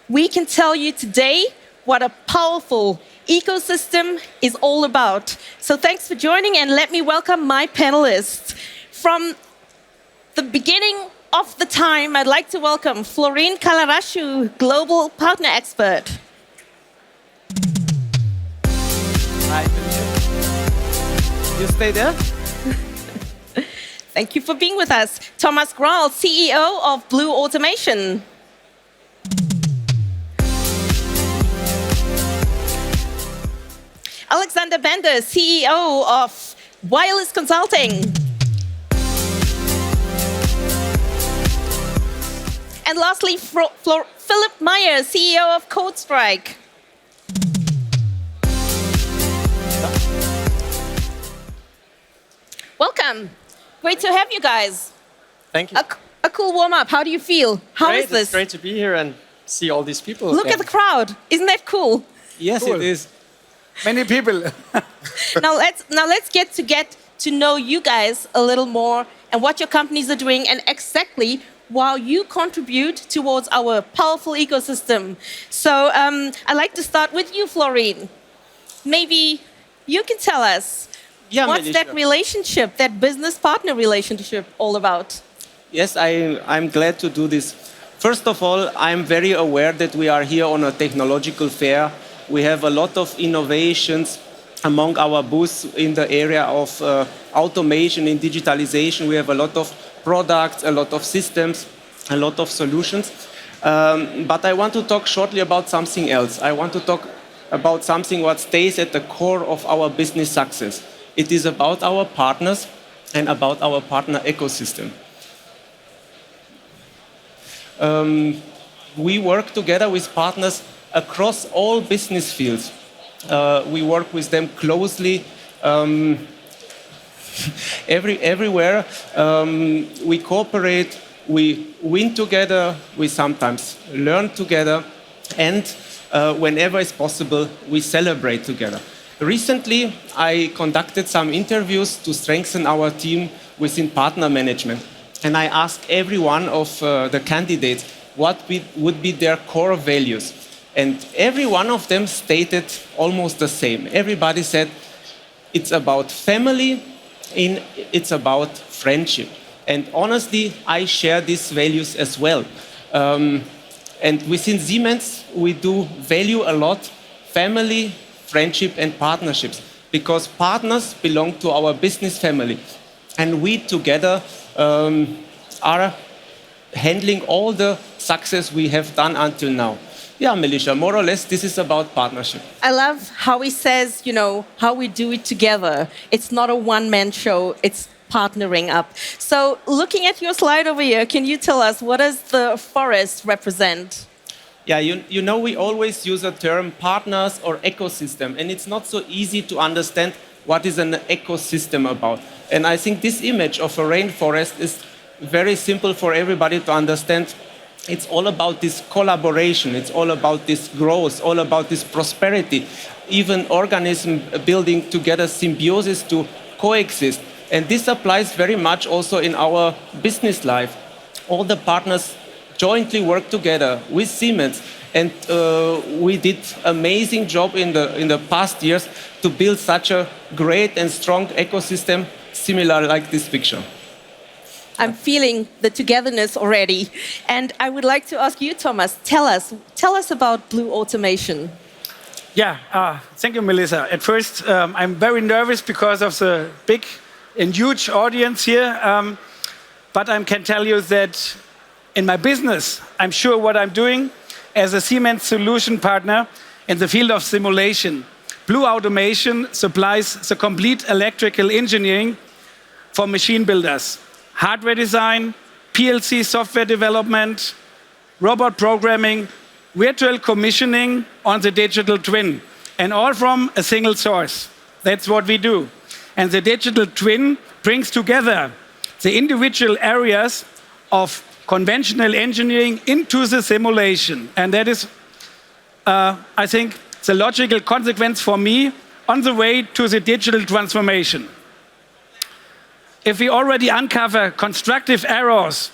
we can tell you today what a powerful ecosystem is all about. So thanks for joining, and let me welcome my panelists. From the beginning of the time, I'd like to welcome Florine Kalarashu, Global Partner Expert. Hi, Felicia. You stay there. Thank you for being with us. Thomas Grahl, CEO of Blue Automation. Alexander Bender, CEO of Wireless Consulting. And lastly, Philip Meyer, CEO of CodeStrike. Welcome. Great to have you guys. Thank you. A cool warm-up. How do you feel? How is this? It's great to be here and see all these people. Look at the crowd. Isn't that cool? Yes, Cool. it is. Many people. Now let's get to know you guys a little more and what your companies are doing and exactly how you contribute towards our powerful ecosystem. So I'd like to start with you, Florine. Maybe you can tell us what's that relationship, that business partner relationship all about? Yes, I'm glad to do this. First of all, I'm very aware that we are here on a technological fair. We have a lot of innovations among our booths in the area of automation and digitalization. We have a lot of products, a lot of systems, a lot of solutions. But I want to talk shortly about something else. I want to talk about something what stays at the core of our business success. It is about our partners and about our partner ecosystem. We work together with partners across all business fields. We work with them closely everywhere. We cooperate, we win together, we sometimes learn together, and whenever it's possible, we celebrate together. Recently, I conducted some interviews to strengthen our team within partner management. And I asked every one of the candidates what would be their core values. And every one of them stated almost the same. Everybody said it's about family, it's about friendship. And honestly, I share these values as well. And within Siemens, we do value a lot family, friendship, and partnerships, because partners belong to our business family. And we together are handling all the success we have done until now. Yeah, Melissa, more or less, this is about partnership. I love how he says, how we do it together. It's not a one-man show, it's partnering up. So looking at your slide over here, can you tell us what does the forest represent? Yeah, you know, we always use the term partners or ecosystem, and it's not so easy to understand what is an ecosystem about. And I think this image of a rainforest is very simple for everybody to understand. It's all about this collaboration, it's all about this growth, all about this prosperity, even organism building together symbiosis to coexist. And this applies very much also in our business life. All the partners jointly work together with Siemens, and we did amazing job in the past years to build such a great and strong ecosystem, similar like this picture. I'm feeling the togetherness already. And I would like to ask you, Thomas, tell us about Blue Automation. Yeah, thank you, Melissa. At first, I'm very nervous because of the big and huge audience here. But I can tell you that in my business, I'm sure what I'm doing as a Siemens solution partner in the field of simulation. Blue Automation supplies the complete electrical engineering for machine builders. Hardware design, PLC software development, robot programming, virtual commissioning on the digital twin, and all from a single source. That's what we do. And the digital twin brings together the individual areas of conventional engineering into the simulation. And that is, I think, the logical consequence for me on the way to the digital transformation. If we already uncover constructive errors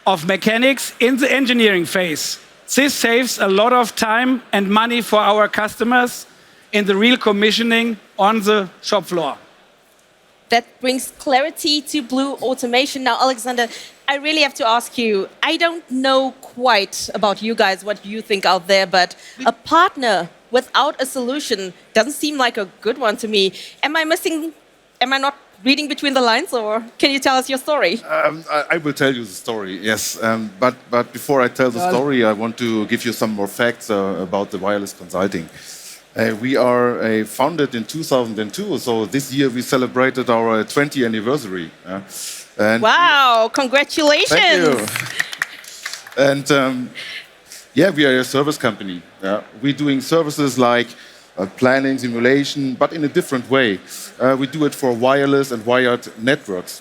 of mechanics in the engineering phase, This saves a lot of time and money for our customers in the real commissioning on the shop floor. That brings clarity to Blue Automation. Now, Alexander, I really have to ask you, I don't know quite about you guys, what you think out there, but a partner without a solution doesn't seem like a good one to me. Am I not reading between the lines, or can you tell us your story? I will tell you the story, yes. But before I tell the story, I want to give you some more facts about the wireless consulting. We are founded in 2002, so this year we celebrated our 20th anniversary. And wow, congratulations! Thank you. And yeah, we are a service company. We're doing services like planning, simulation, but in a different way. We do it for wireless and wired networks.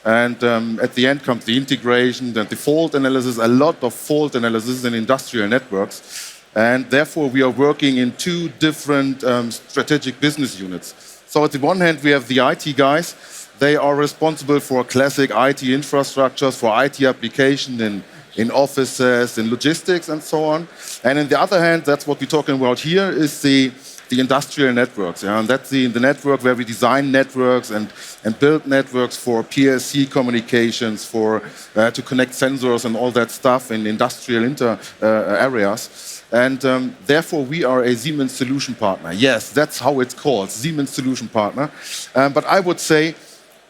And at the end comes the integration and the fault analysis, a lot of fault analysis in industrial networks. And therefore, we are working in two different strategic business units. So at the one hand, we have the IT guys. They are responsible for classic IT infrastructures, for IT application in offices, in logistics, and so on. And on the other hand, that's what we're talking about here, is the industrial networks. And that's the network where we design networks and build networks for PLC communications, to connect sensors and all that stuff in industrial areas. And therefore, we are a Siemens solution partner. Yes, that's how it's called, Siemens solution partner. But I would say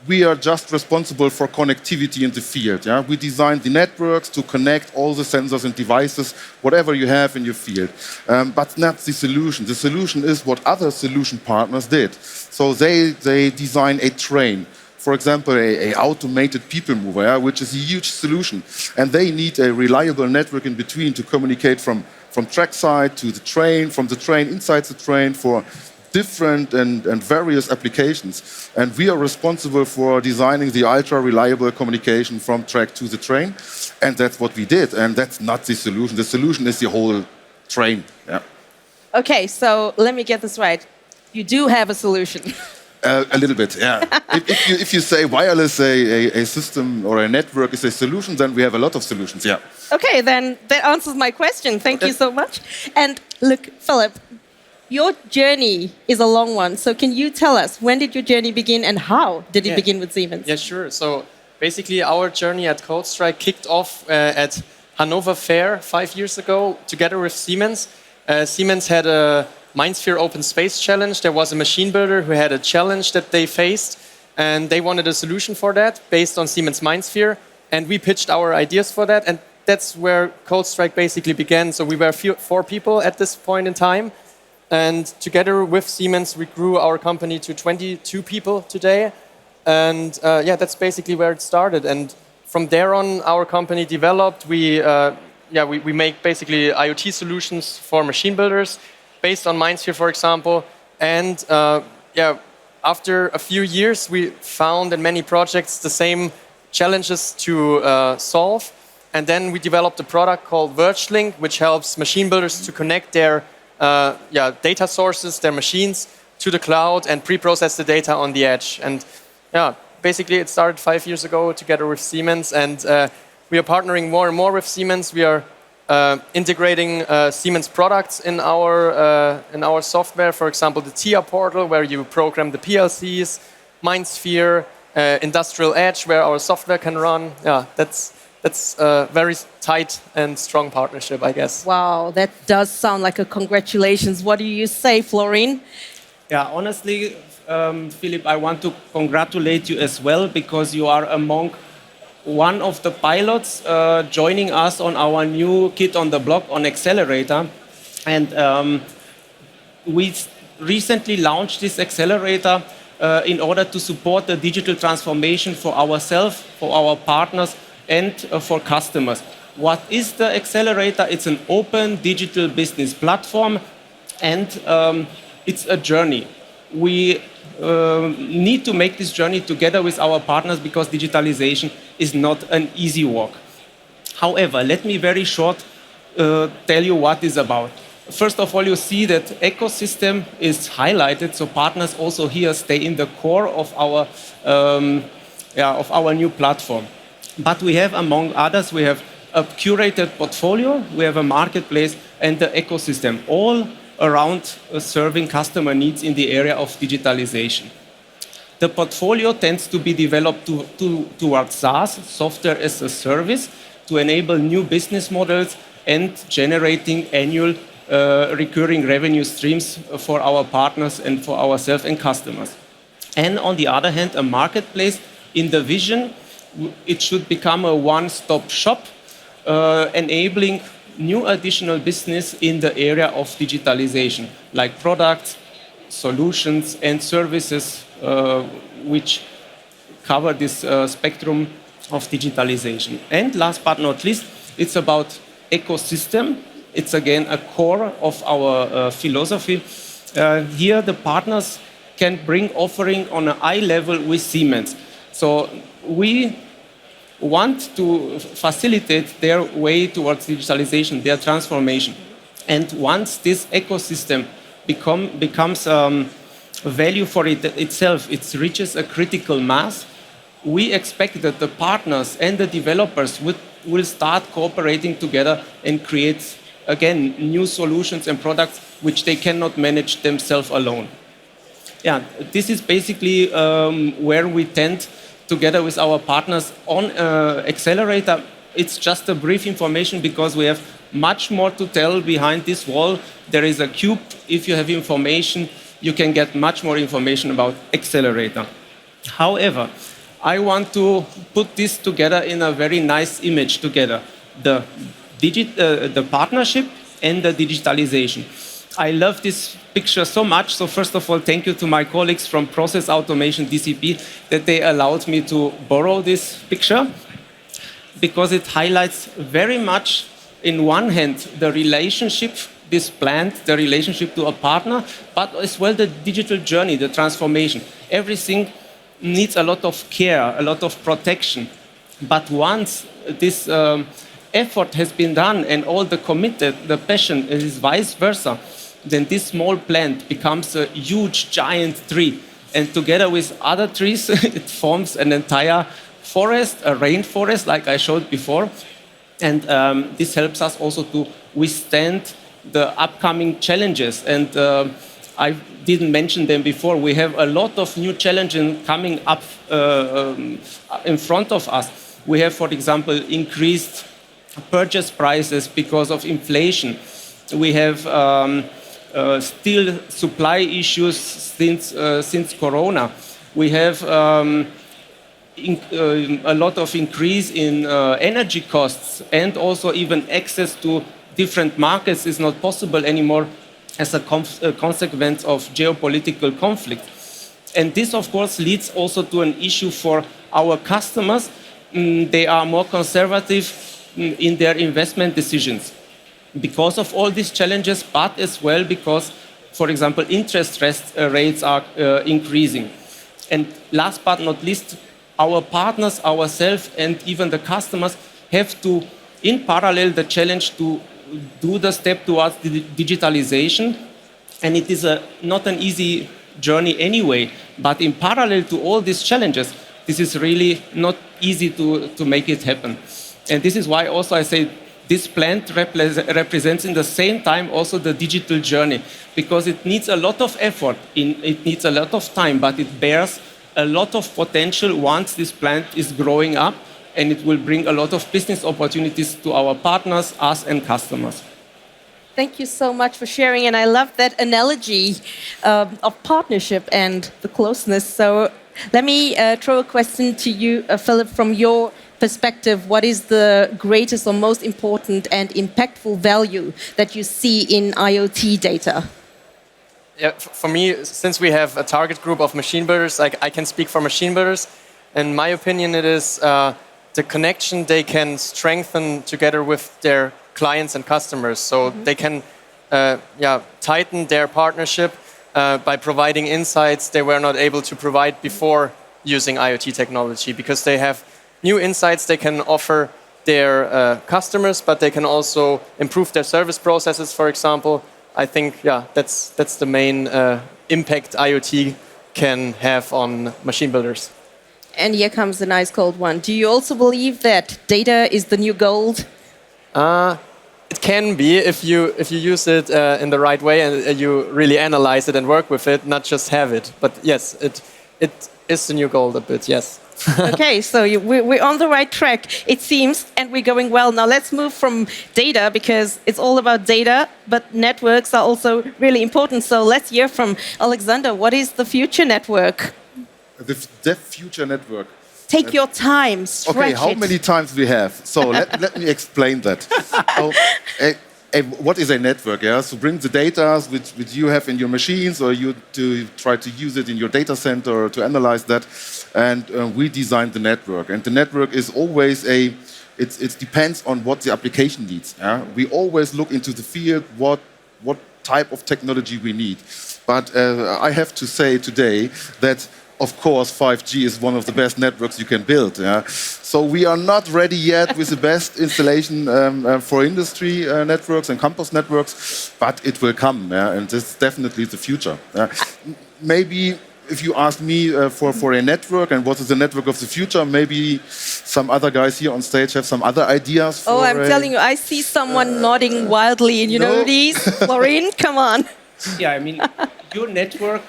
we are just responsible for connectivity in the field. We design the networks to connect all the sensors and devices, whatever you have in your field. But not the solution. The solution is what other solution partners did. So they design a train. For example, a automated people mover, which is a huge solution. And they need a reliable network in between to communicate from trackside to the train, from the train inside the train for different and various applications. And we are responsible for designing the ultra-reliable communication from track to the train. And that's what we did. And that's not the solution. The solution is the whole train. Okay, so let me get this right. You do have a solution. A little bit, yeah. if you say wireless, a system or a network is a solution, then we have a lot of solutions, yeah. Okay, then that answers my question. Thank you so much. And look, Philip, your journey is a long one. So can you tell us, when did your journey begin and how did it begin with Siemens? Yeah, sure. So basically our journey at CodeStrike kicked off at Hannover Fair 5 years ago together with Siemens. Siemens had a MindSphere Open Space Challenge. There was a machine builder who had a challenge that they faced, and they wanted a solution for that based on Siemens MindSphere, and we pitched our ideas for that, and that's where CodeStrike basically began. So we were 4 people at this point in time, and together with Siemens, we grew our company to 22 people today, and yeah, that's basically where it started. And from there on, our company developed. We make basically IoT solutions for machine builders, based on MindSphere, for example. And after a few years, we found in many projects the same challenges to solve. And then we developed a product called VergeLink, which helps machine builders to connect their data sources, their machines, to the cloud and pre-process the data on the edge. And yeah, basically it started 5 years ago together with Siemens. And we are partnering more and more with Siemens. We are integrating Siemens products in our software. For example, the TIA portal, where you program the PLCs, MindSphere, Industrial Edge, where our software can run. Yeah, that's a very tight and strong partnership, I guess. Wow, that does sound like a congratulations. What do you say, Florine? Yeah, honestly, Philip, I want to congratulate you as well, because you are among one of the pilots joining us on our new kid on the block on Accelerator. And we recently launched this Accelerator in order to support the digital transformation for ourselves, for our partners, and for customers. What is the Accelerator? It's an open digital business platform, and it's a journey. We need to make this journey together with our partners, because digitalization is not an easy walk. However, let me very short tell you what it's about. First of all, you see that ecosystem is highlighted, so partners also here stay in the core of our new platform. But we have, among others, we have a curated portfolio, we have a marketplace and the ecosystem, all around serving customer needs in the area of digitalization. The portfolio tends to be developed towards SaaS, software as a service, to enable new business models and generating annual recurring revenue streams for our partners and for ourselves and customers. And on the other hand, a marketplace in the vision, it should become a one-stop shop, enabling new additional business in the area of digitalization, like products, solutions, and services which cover this spectrum of digitalization. And last but not least, it's about ecosystem. It's again a core of our philosophy. Here, the partners can bring offering on an eye level with Siemens. So we want to facilitate their way towards digitalization, their transformation. And once this ecosystem becomes value for itself, it reaches a critical mass, we expect that the partners and the developers will start cooperating together and create, again, new solutions and products which they cannot manage themselves alone. Yeah, this is basically where we tend, together with our partners on Accelerator. It's just a brief information because we have much more to tell behind this wall. There is a cube. If you have information, you can get much more information about Accelerator. However, I want to put this together in a very nice image together, the partnership and the digitalization. I love this picture so much. So first of all, thank you to my colleagues from Process Automation DCP that they allowed me to borrow this picture, because it highlights very much, in one hand, the relationship, this plant, the relationship to a partner, but as well the digital journey, the transformation. Everything needs a lot of care, a lot of protection. But once this effort has been done and all the committed, the passion is vice versa, then this small plant becomes a huge, giant tree. And together with other trees, it forms an entire forest, a rainforest, like I showed before. And this helps us also to withstand the upcoming challenges. And I didn't mention them before. We have a lot of new challenges coming up in front of us. We have, for example, increased purchase prices because of inflation. We have still supply issues since Corona. We have a lot of increase in energy costs, and also even access to different markets is not possible anymore as a consequence of geopolitical conflict. And this, of course, leads also to an issue for our customers. They are more conservative in their investment decisions because of all these challenges, but as well because, for example, interest rates are increasing. And last but not least, our partners, ourselves, and even the customers have to, in parallel, the challenge to do the step towards the digitalization. And it is not an easy journey anyway, but in parallel to all these challenges, this is really not easy to make it happen. And this is why also I say this plant represents in the same time also the digital journey, because it needs a lot of effort, it needs a lot of time, but it bears a lot of potential once this plant is growing up, and it will bring a lot of business opportunities to our partners, us, and customers. Thank you so much for sharing, and I love that analogy of partnership and the closeness. So let me throw a question to you, Philip, from your perspective. What is the greatest or most important and impactful value that you see in IoT data? Yeah, for me, since we have a target group of machine builders, I can speak for machine builders. In my opinion, it is the connection they can strengthen together with their clients and customers. So they can tighten their partnership by providing insights they were not able to provide before using IoT technology, because they have new insights they can offer their customers, but they can also improve their service processes, for example. I think, that's the main impact IoT can have on machine builders. And here comes the nice cold one. Do you also believe that data is the new gold It can be if you use it in the right way and you really analyze it and work with it, not just have it. But yes, it is the new goal a bit. Yes. Okay, so we're on the right track, it seems, and we're going well. Now let's move from data, because it's all about data, but networks are also really important. So let's hear from Alexander. What is the future network? The future network. Take your time, stretch Okay, how it. many times we have? So let me explain that. So, what is a network? Yeah, so bring the data which you have in your machines, or you to try to use it in your data center or to analyze that, and we design the network. And the network is always it depends on what the application needs. Yeah? We always look into the field what type of technology we need. But I have to say today that, of course, 5G is one of the best networks you can build. Yeah? So we are not ready yet with the best installation for industry networks and campus networks, but it will come, yeah? And this is definitely the future. Maybe if you ask me for a network and what is the network of the future, maybe some other guys here on stage have some other ideas. Oh, I'm telling you, I see someone nodding wildly, and you know these? Florine, come on. Yeah, I mean, your network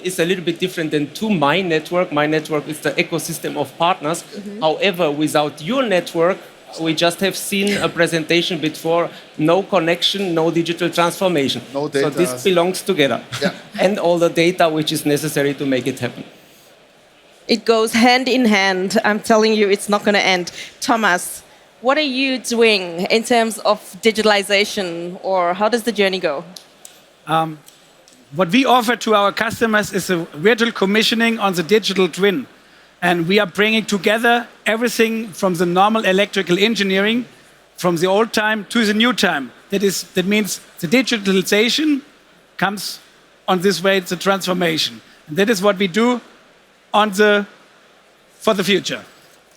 is a little bit different than to my network. My network is the ecosystem of partners. However, without your network, we just have seen a presentation before, no connection, no digital transformation. No data. So this belongs together. Yeah. And all the data which is necessary to make it happen. It goes hand in hand. I'm telling you, it's not going to end. Thomas, what are you doing in terms of digitalization, or how does the journey go? What we offer to our customers is a virtual commissioning on the digital twin. And we are bringing together everything from the normal electrical engineering, from the old time to the new time. That means the digitalization comes on this way, it's a transformation. And that is what we do for the future.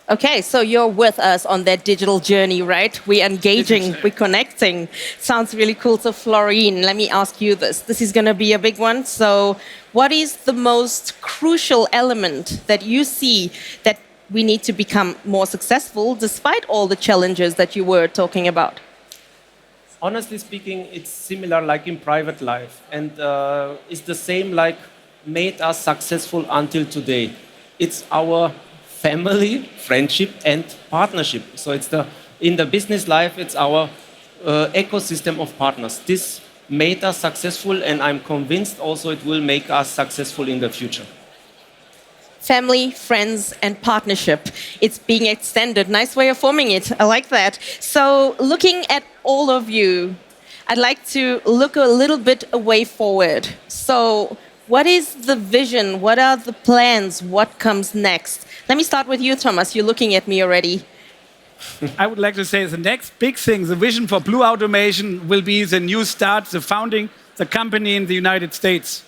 Okay, so you're with us on that digital journey, right? We're engaging, we're connecting. Sounds really cool. So, Florine, let me ask you this. This is going to be a big one. So, what is the most crucial element that you see that we need to become more successful despite all the challenges that you were talking about? Honestly speaking, it's similar like in private life. And it's the same like made us successful until today. It's our family, friendship, and partnership. So in the business life, it's our ecosystem of partners. This made us successful, and I'm convinced also it will make us successful in the future. Family, friends, and partnership. It's being extended. Nice way of forming it. I like that. So, looking at all of you, I'd like to look a little bit away forward. So, what is the vision? What are the plans? What comes next? Let me start with you, Thomas. You're looking at me already. I would like to say the next big thing, the vision for Blue Automation will be the new start, the founding the company in the United States.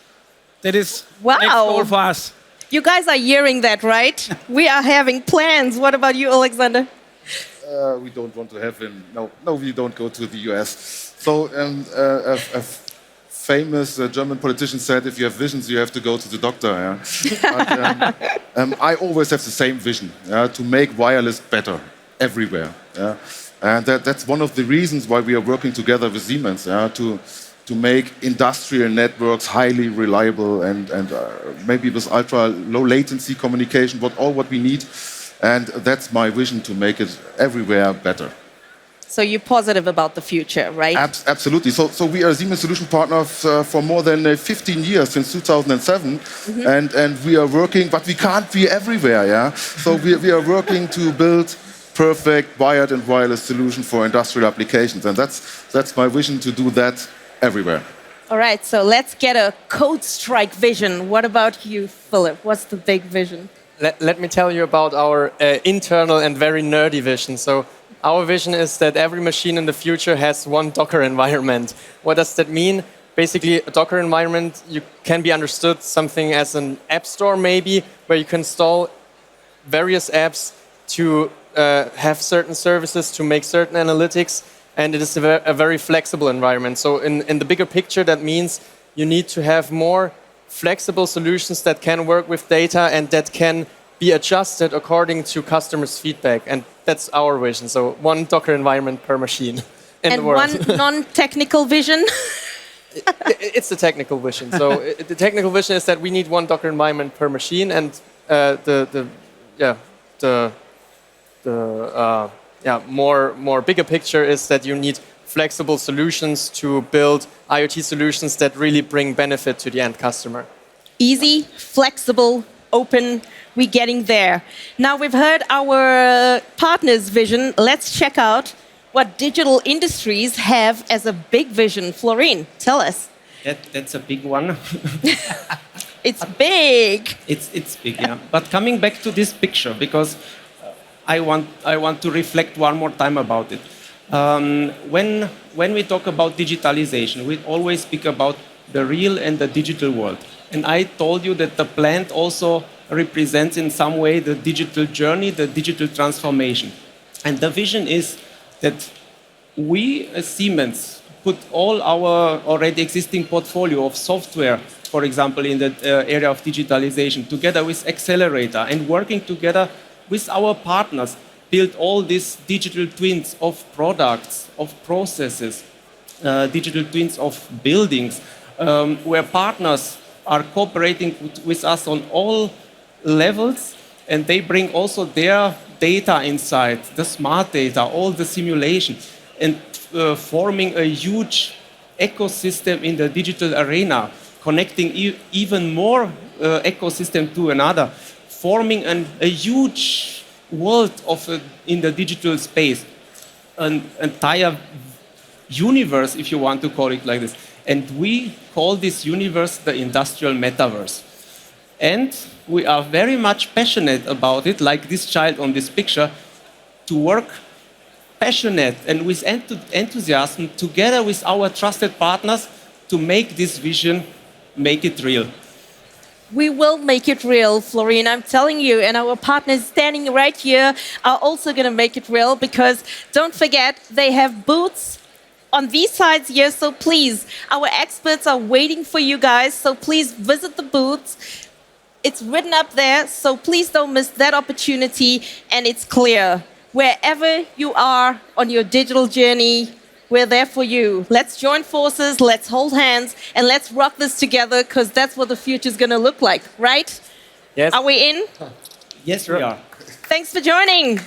That is Wow. next goal for us. You guys are hearing that, right? We are having plans. What about you, Alexander? We don't want to have him. No, we don't go to the US. So a famous German politician said, if you have visions, you have to go to the doctor. Yeah? But, I always have the same vision, to make wireless better everywhere. Yeah? And that's one of the reasons why we are working together with Siemens, to make industrial networks highly reliable and maybe with ultra low latency communication, what we need. And that's my vision, to make it everywhere better. So you're positive about the future, right? Absolutely. So we are Siemens solution partners for more than 15 years, since 2007, and we are working, but we can't be everywhere. Yeah. So we are working to build perfect wired and wireless solution for industrial applications, and that's my vision, to do that everywhere. All right. So let's get a code strike vision. What about you, Philip? What's the big vision? Let me tell you about our internal and very nerdy vision. So our vision is that every machine in the future has one Docker environment. What does that mean? Basically, a Docker environment can be understood something as an app store, maybe, where you can install various apps to have certain services, to make certain analytics, and it is a very flexible environment. So in the bigger picture, that means you need to have more flexible solutions that can work with data and that can be adjusted according to customers' feedback. And that's our vision. So one Docker environment per machine in And the world. one non-technical vision. It's the technical vision. So the technical vision is that we need one Docker environment per machine, and more bigger picture is that you need flexible solutions to build IoT solutions that really bring benefit to the end customer. Easy, flexible, open. We're getting there. Now we've heard our partners' vision. Let's check out what digital industries have as a big vision. Florine, tell us. That's a big one. It's big. It's big, yeah. But coming back to this picture, because I want to reflect one more time about it. When we talk about digitalization, we always speak about the real and the digital world. And I told you that the plant also represents in some way the digital journey, the digital transformation. And the vision is that we as Siemens put all our already existing portfolio of software, for example, in the area of digitalization, together with Accelerator, and working together with our partners, build all these digital twins of products, of processes, digital twins of buildings, where partners are cooperating with us on all levels, and they bring also their data inside, the smart data, all the simulation, and forming a huge ecosystem in the digital arena, connecting even more ecosystem to another, forming a huge world in the digital space, an entire universe, if you want to call it like this. And we call this universe the industrial metaverse. And we are very much passionate about it, like this child on this picture, to work passionate and with enthusiasm together with our trusted partners to make this vision, make it real. We will make it real, Florine, I'm telling you. And our partners standing right here are also going to make it real, because don't forget, they have booths on these sides here. So please, our experts are waiting for you guys. So please visit the booths. It's written up there, so please don't miss that opportunity. And it's clear, wherever you are on your digital journey, we're there for you. Let's join forces, let's hold hands, and let's rock this together, because that's what the future is going to look like, right? Yes. Are we in? Yes, we are. Thanks for joining.